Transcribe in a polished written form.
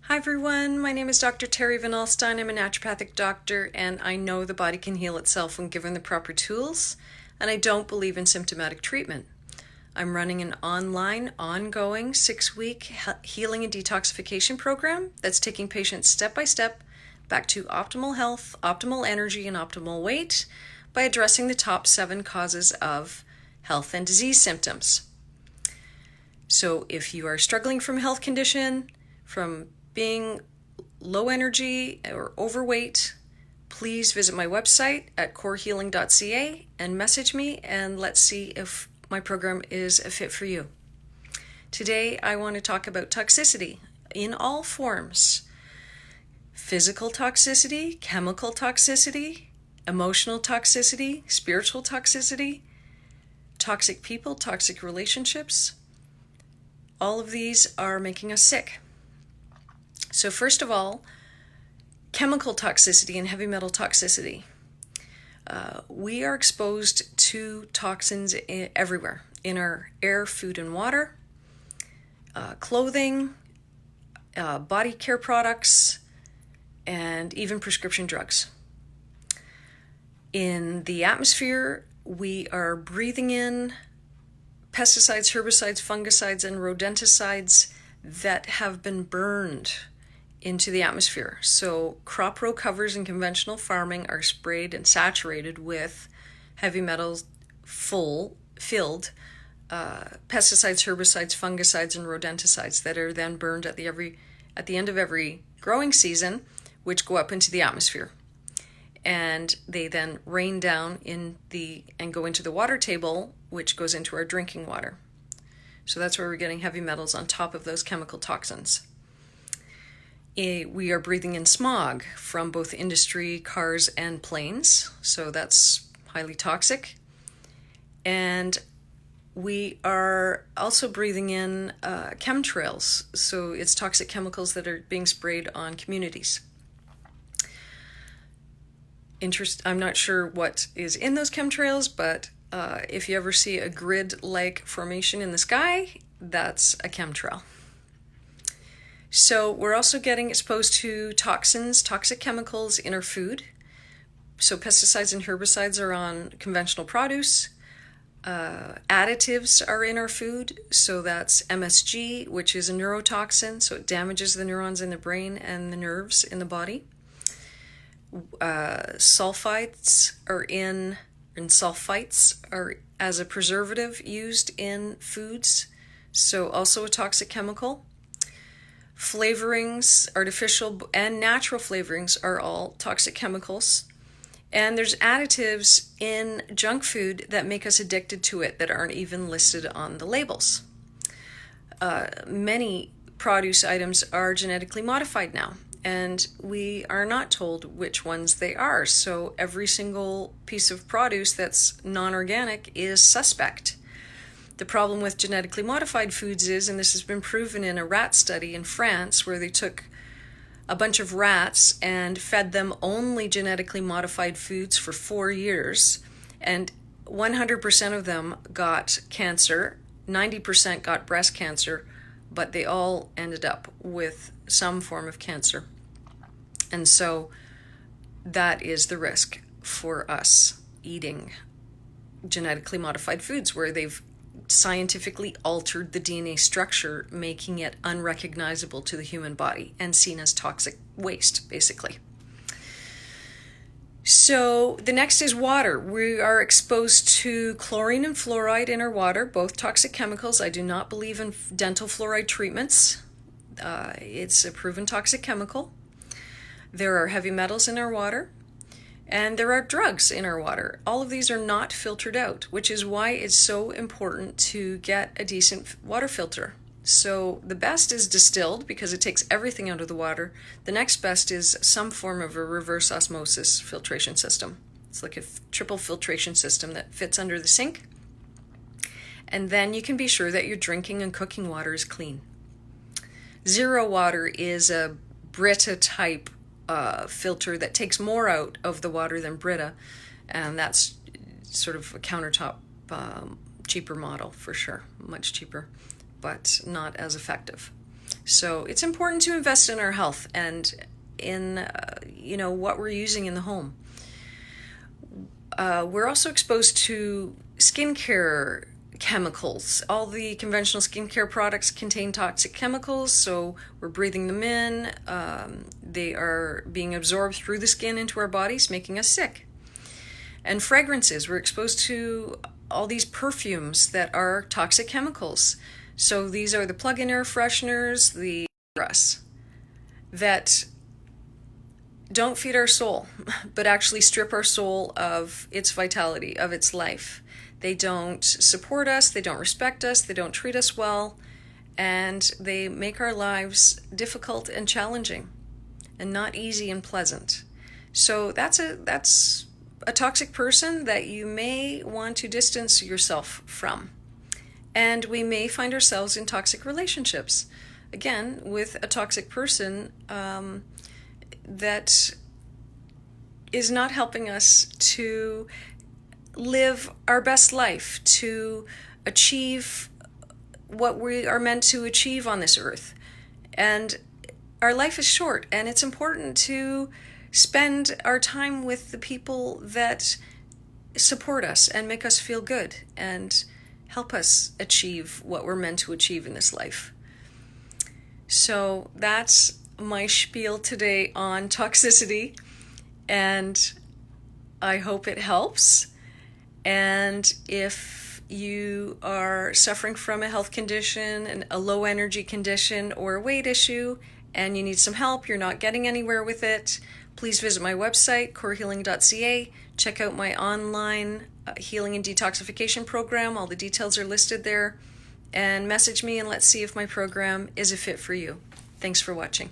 Hi everyone, my name is Dr. Terry Van Alstyne. I'm a naturopathic doctor and I know the body can heal itself when given the proper tools, and I don't believe in symptomatic treatment. I'm running an online, ongoing 6-week healing and detoxification program that's taking patients step by step back to optimal health, optimal energy, and optimal weight by addressing the top 7 causes of health and disease symptoms. So if you are struggling from a health condition, from being low energy or overweight, please visit my website at corehealing.ca and message me, and let's see if my program is a fit for you. Today I want to talk about toxicity in all forms: physical toxicity, chemical toxicity, emotional toxicity, spiritual toxicity, toxic people, toxic relationships. All of these are making us sick. So first of all, chemical toxicity and heavy metal toxicity. We are exposed to toxins everywhere, in our air, food, and water, clothing, body care products, and even prescription drugs. In the atmosphere, we are breathing in pesticides, herbicides, fungicides, and rodenticides that have been burned into the atmosphere. So crop row covers in conventional farming are sprayed and saturated with heavy metals filled pesticides, herbicides, fungicides, and rodenticides that are then burned at the end of every growing season, which go up into the atmosphere. And they then rain down and go into the water table, which goes into our drinking water. So that's where we're getting heavy metals on top of those chemical toxins. We are breathing in smog from both industry, cars, and planes, so that's highly toxic. And we are also breathing in chemtrails, so it's toxic chemicals that are being sprayed on communities. I'm not sure what is in those chemtrails, but if you ever see a grid-like formation in the sky, that's a chemtrail. So we're also getting exposed to toxins, toxic chemicals in our food. So pesticides and herbicides are on conventional produce. Additives are in our food. So that's MSG, which is a neurotoxin. So it damages the neurons in the brain and the nerves in the body. Sulfites are as a preservative used in foods. So also a toxic chemical. Flavorings, artificial and natural flavorings, are all toxic chemicals. And there's additives in junk food that make us addicted to it that aren't even listed on the labels. Many produce items are genetically modified now, and we are not told which ones they are. So every single piece of produce that's non-organic is suspect. The problem with genetically modified foods is, and this has been proven in a rat study in France, where they took a bunch of rats and fed them only genetically modified foods for 4 years, and 100% of them got cancer, 90% got breast cancer, but they all ended up with some form of cancer. And so that is the risk for us eating genetically modified foods, where they've scientifically altered the DNA structure, making it unrecognizable to the human body and seen as toxic waste, basically. So the next is water. We are exposed to chlorine and fluoride in our water, both toxic chemicals. I do not believe in dental fluoride treatments. It's a proven toxic chemical. There are heavy metals in our water. And there are drugs in our water. All of these are not filtered out, which is why it's so important to get a decent water filter. So the best is distilled, because it takes everything out of the water. The next best is some form of a reverse osmosis filtration system. It's like a triple filtration system that fits under the sink. And then you can be sure that your drinking and cooking water is clean. Zero water is a Brita type filter that takes more out of the water than Brita, and that's sort of a countertop cheaper model for sure, much cheaper, but not as effective. So it's important to invest in our health and in what we're using in the home. We're also exposed to skincare chemicals. All the conventional skincare products contain toxic chemicals, so we're breathing them in. They are being absorbed through the skin into our bodies, making us sick. And fragrances, we're exposed to all these perfumes that are toxic chemicals. So these are the plug-in air fresheners, the us that don't feed our soul, but actually strip our soul of its vitality, of its life. They don't support us, they don't respect us, they don't treat us well, and they make our lives difficult and challenging and not easy and pleasant. So that's a toxic person that you may want to distance yourself from. And we may find ourselves in toxic relationships. Again, with a toxic person that is not helping us to live our best life, to achieve what we are meant to achieve on this earth. And our life is short, and it's important to spend our time with the people that support us and make us feel good and help us achieve what we're meant to achieve in this life. So that's my spiel today on toxicity, and I hope it helps. And if you are suffering from a health condition, a low energy condition, or a weight issue, and you need some help, you're not getting anywhere with it, please visit my website, corehealing.ca. Check out my online healing and detoxification program. All the details are listed there. And message me and let's see if my program is a fit for you. Thanks for watching.